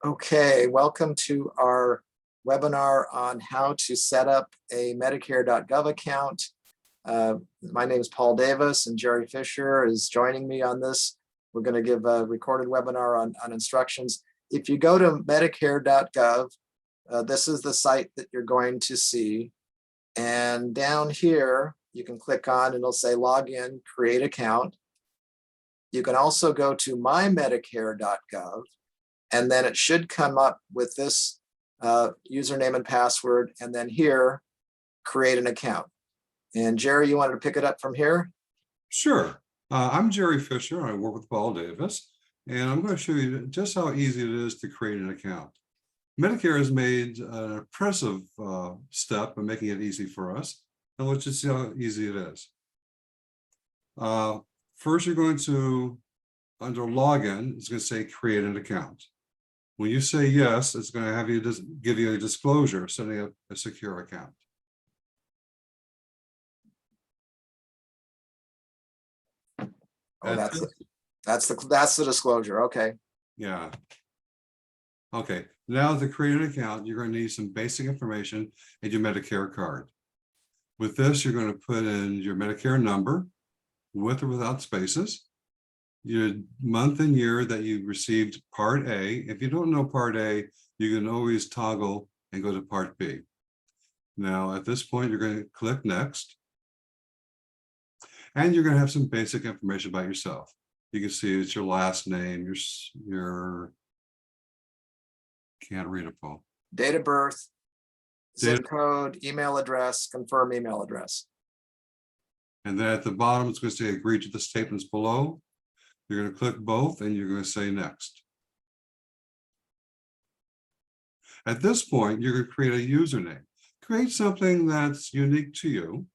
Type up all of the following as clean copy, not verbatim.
Okay, welcome to our webinar on how to set up a Medicare.gov account. My name is Paul Davis and Jerry Fisher is joining me on this. We're going to give a recorded webinar on instructions. If you go to Medicare.gov, this is the site that you're going to see. And down here, you can click on and it'll say log in, create account. You can also go to MyMedicare.gov. And then it should come up with this username and password, and then here, create an account. And Jerry, you wanted to pick it up from here? Sure. I'm Jerry Fisher. I work with Paul Davis, and I'm going to show you just how easy it is to create an account. Medicare has made an impressive step in making it easy for us, and let's just see how easy it is. First, you're going to, under login, it's going to say create an account. When you say yes, it's going to have you give you a disclosure setting up a secure account. Oh, that's the disclosure. Okay. Yeah. Okay. Now to create an account, you're going to need some basic information and your Medicare card. With this, you're going to put in your Medicare number, with or without spaces, your month and year that you received Part A. If you don't know Part A, you can always toggle and go to Part B. Now, at this point, you're going to click Next. And you're going to have some basic information about yourself. You can see it's your last name, your can't read it, Paul. Date of birth, zip code, email address, confirm email address. And then at the bottom, it's going to say agree to the statements below. You're going to click both and you're going to say next. At this point, you're going to create a username. Create something that's unique to you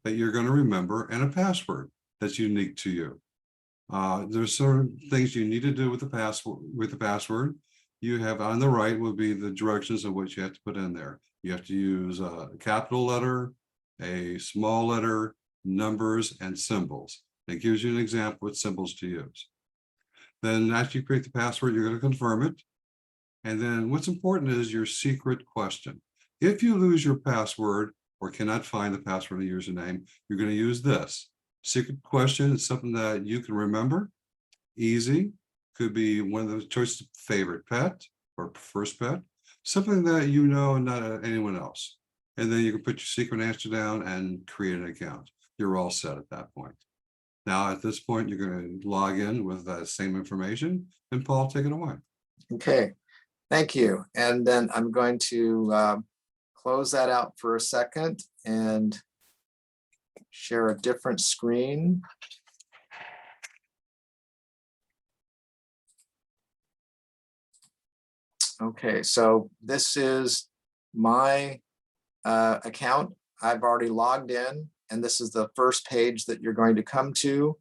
that you're going to remember, and a password that's unique to you. There's certain things you need to do with the password. You have on the right will be the directions of what you have to put in there. You have to use a capital letter, a small letter, numbers, and symbols. It gives you an example what symbols to use. Then after you create the password, you're going to confirm it. And then what's important is your secret question. If you lose your password or cannot find the password or username, you're going to use this. Secret question is something that you can remember, easy. Could be one of the choices, favorite pet or first pet, something that you know and not anyone else. And then you can put your secret answer down and create an account. You're all set at that point. Now, at this point, you're going to log in with that same information, and Paul, take it away. Okay, thank you. And then I'm going to close that out for a second and share a different screen. Okay, so this is my account. I've already logged in, and this is the first page that you're going to come to.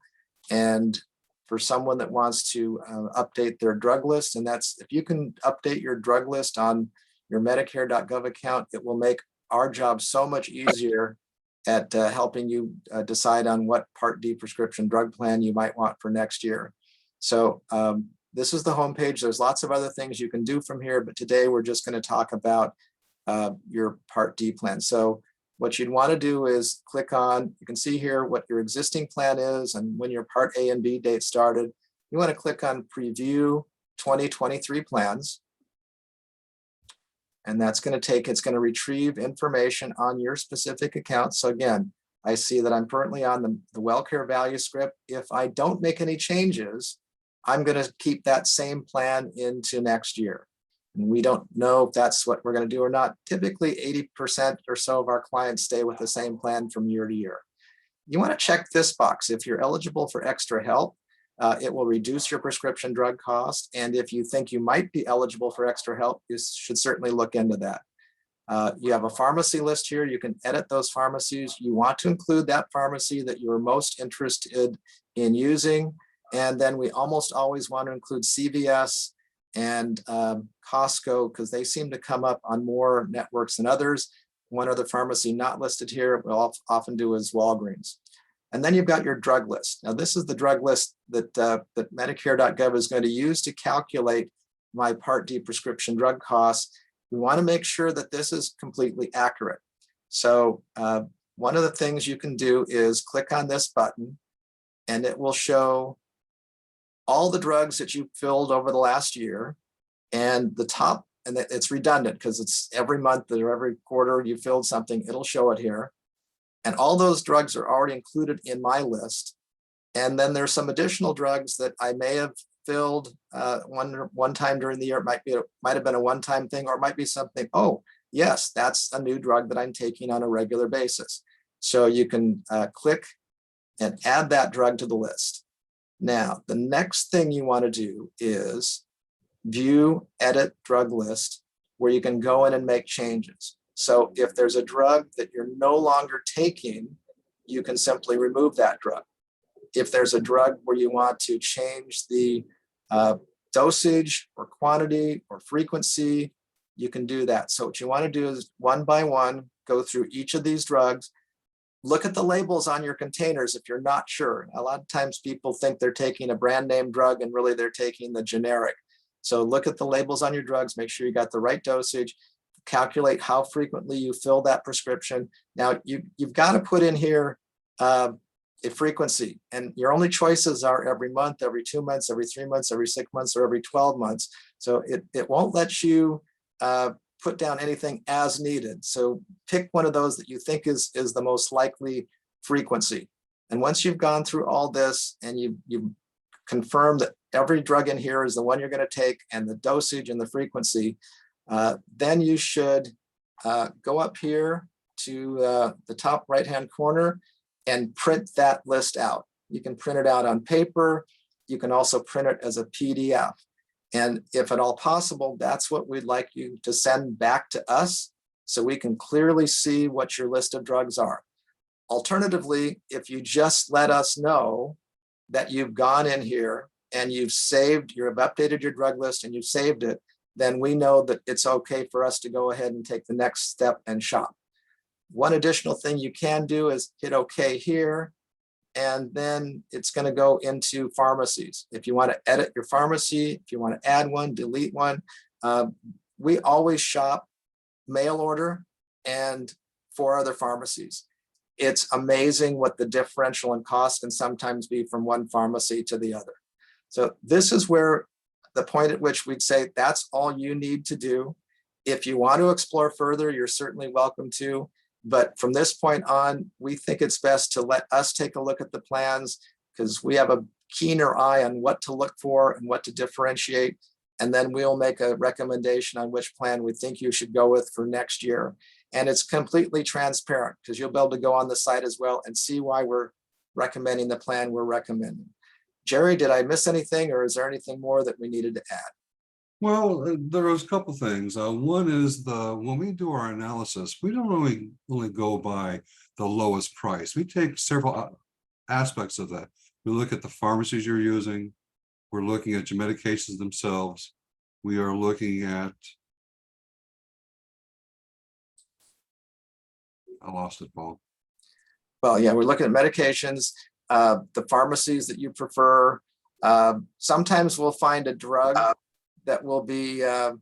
And for someone that wants to update their drug list, and that's, if you can update your drug list on your Medicare.gov account, it will make our job so much easier at helping you decide on what Part D prescription drug plan you might want for next year. So this is the homepage. There's lots of other things you can do from here, but today we're just going to talk about your Part D plan. So what you'd want to do is click on, you can see here what your existing plan is and when your Part A and B date started. You want to click on Preview 2023 Plans. And that's going to it's going to retrieve information on your specific account. So again, I see that I'm currently on the WellCare value script. If I don't make any changes, I'm going to keep that same plan into next year. And we don't know if that's what we're going to do or not. Typically 80% or so of our clients stay with the same plan from year to year. You want to check this box. If you're eligible for extra help, it will reduce your prescription drug cost. And if you think you might be eligible for extra help, you should certainly look into that. You have a pharmacy list here. You can edit those pharmacies. You want to include that pharmacy that you are most interested in using. And then we almost always want to include CVS and Costco, because they seem to come up on more networks than others. One other pharmacy not listed here, we'll often do is Walgreens. And then you've got your drug list. Now, this is the drug list that Medicare.gov is going to use to calculate my Part D prescription drug costs, we want to make sure that this is completely accurate. So one of the things you can do is click on this button, and it will show all the drugs that you filled over the last year. And the top, and it's redundant because it's every month or every quarter you filled something, it'll show it here. And all those drugs are already included in my list. And then there's some additional drugs that I may have filled one time during the year. It might have been a one-time thing, or it might be something, oh, yes, that's a new drug that I'm taking on a regular basis. So you can click and add that drug to the list. Now, the next thing you want to do is view edit drug list, where you can go in and make changes. So if there's a drug that you're no longer taking, you can simply remove that drug. If there's a drug where you want to change the dosage or quantity or frequency, you can do that. So what you want to do is one by one, go through each of these drugs, look at the labels on your containers if you're not sure. A lot of times people think they're taking a brand name drug and really they're taking the generic. So look at the labels on your drugs, make sure you got the right dosage, calculate how frequently you fill that prescription. Now you've got to put in here a frequency, and your only choices are every month, every 2 months, every 3 months, every 6 months, or every 12 months. So it won't let you put down anything as needed. So pick one of those that you think is the most likely frequency. And once you've gone through all this and you've confirmed that every drug in here is the one you're going to take and the dosage and the frequency, then you should go up here to the top right-hand corner and print that list out. You can print it out on paper. You can also print it as a PDF. And if at all possible, that's what we'd like you to send back to us so we can clearly see what your list of drugs are. Alternatively, if you just let us know that you've gone in here and you've updated your drug list and you've saved it, then we know that it's okay for us to go ahead and take the next step and shop. One additional thing you can do is hit OK here, and then it's going to go into pharmacies. If you want to edit your pharmacy, if you want to add one, delete one, we always shop mail order and 4 other pharmacies. It's amazing what the differential in cost can sometimes be from one pharmacy to the other. So this is where the point at which we'd say that's all you need to do. If you want to explore further, you're certainly welcome to. But from this point on, we think it's best to let us take a look at the plans, because we have a keener eye on what to look for and what to differentiate. And then we'll make a recommendation on which plan we think you should go with for next year. And it's completely transparent, because you'll be able to go on the site as well and see why we're recommending the plan we're recommending. Jerry, did I miss anything, or is there anything more that we needed to add? Well, there was a couple things. One is when we do our analysis, we don't only go by the lowest price. We take several aspects of that. We look at the pharmacies you're using. We're looking at your medications themselves. We are looking at, I lost it, Paul. Well, yeah, we're looking at medications, the pharmacies that you prefer. Sometimes we'll find a drug that will be an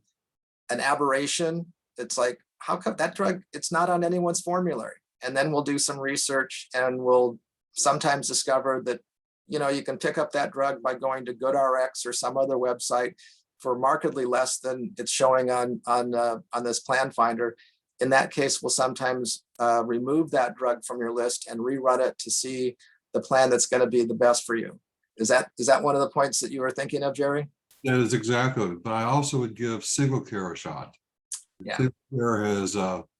aberration. It's like, how come that drug, it's not on anyone's formulary? And then we'll do some research and we'll sometimes discover that, you can pick up that drug by going to GoodRx or some other website for markedly less than it's showing on this plan finder. In that case, we'll sometimes remove that drug from your list and rerun it to see the plan that's going to be the best for you. Is that one of the points that you were thinking of, Jerry? That is exactly, but I also would give single care a shot. Yeah. Single care has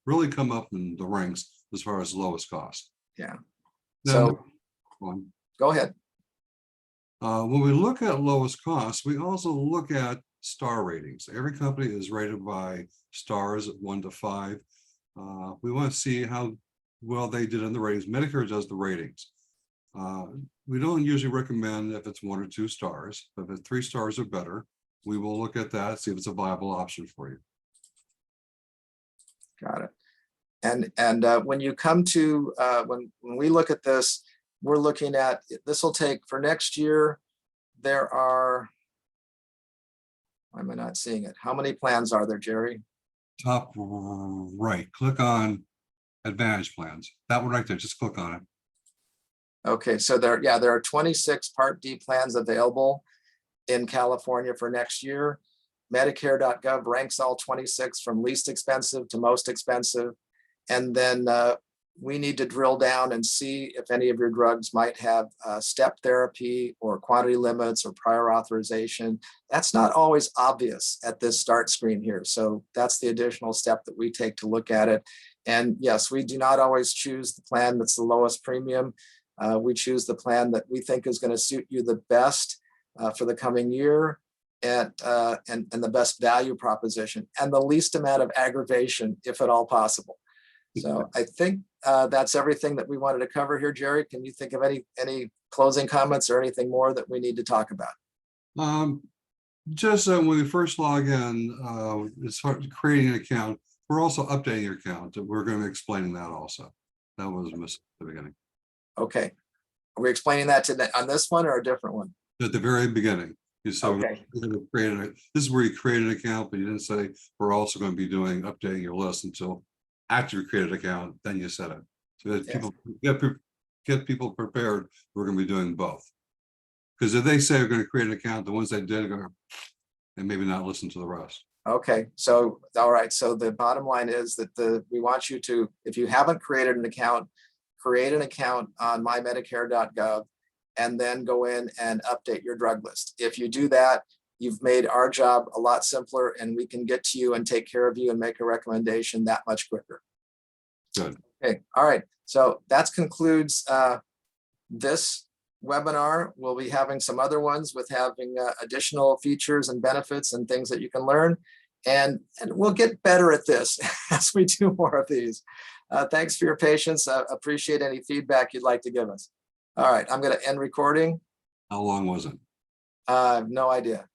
really come up in the ranks as far as lowest cost. Yeah. Now, So go ahead. When we look at lowest cost, we also look at star ratings. Every company is rated by stars 1 to 5. We want to see how well they did in the ratings. Medicare does the ratings. We don't usually recommend if it's 1 or 2 stars, but if it's 3 stars or better, we will look at that, see if it's a viable option for you. Got it. And when you come to, when we look at this, we're looking at, this will take for next year, there are, Why am I not seeing it? How many plans are there, Jerry? Top right, click on Advantage Plans. That one right there, just click on it. Okay, so there are 26 Part D plans available in California for next year. Medicare.gov ranks all 26 from least expensive to most expensive. And then we need to drill down and see if any of your drugs might have step therapy or quantity limits or prior authorization. That's not always obvious at this start screen here. So that's the additional step that we take to look at it. And yes, we do not always choose the plan that's the lowest premium. We choose the plan that we think is going to suit you the best for the coming year, and the best value proposition and the least amount of aggravation, if at all possible. So I think that's everything that we wanted to cover here. Jerry, can you think of any closing comments or anything more that we need to talk about? Just when we first log in, as far as creating an account, we're also updating your account. We're going to be explaining that also. That was missed at the beginning. Okay. Are we explaining that on this one or a different one? At the very beginning. You said Okay. this is where you create an account, but you didn't say we're also going to be updating your list until after you create an account, then you said it. So that people get people prepared, we're going to be doing both. Because if they say we're going to create an account, the ones that did are going to, and maybe not listen to the rest. Okay, so all right. So the bottom line is that we want you to, if you haven't created an account, create an account on MyMedicare.gov and then go in and update your drug list. If you do that, you've made our job a lot simpler, and we can get to you and take care of you and make a recommendation that much quicker. Good. Okay, all right. So that concludes this webinar. We'll be having some other ones with having additional features and benefits and things that you can learn. And we'll get better at this as we do more of these. Thanks for your patience. Appreciate any feedback you'd like to give us. All right, I'm going to end recording. How long was it? No idea.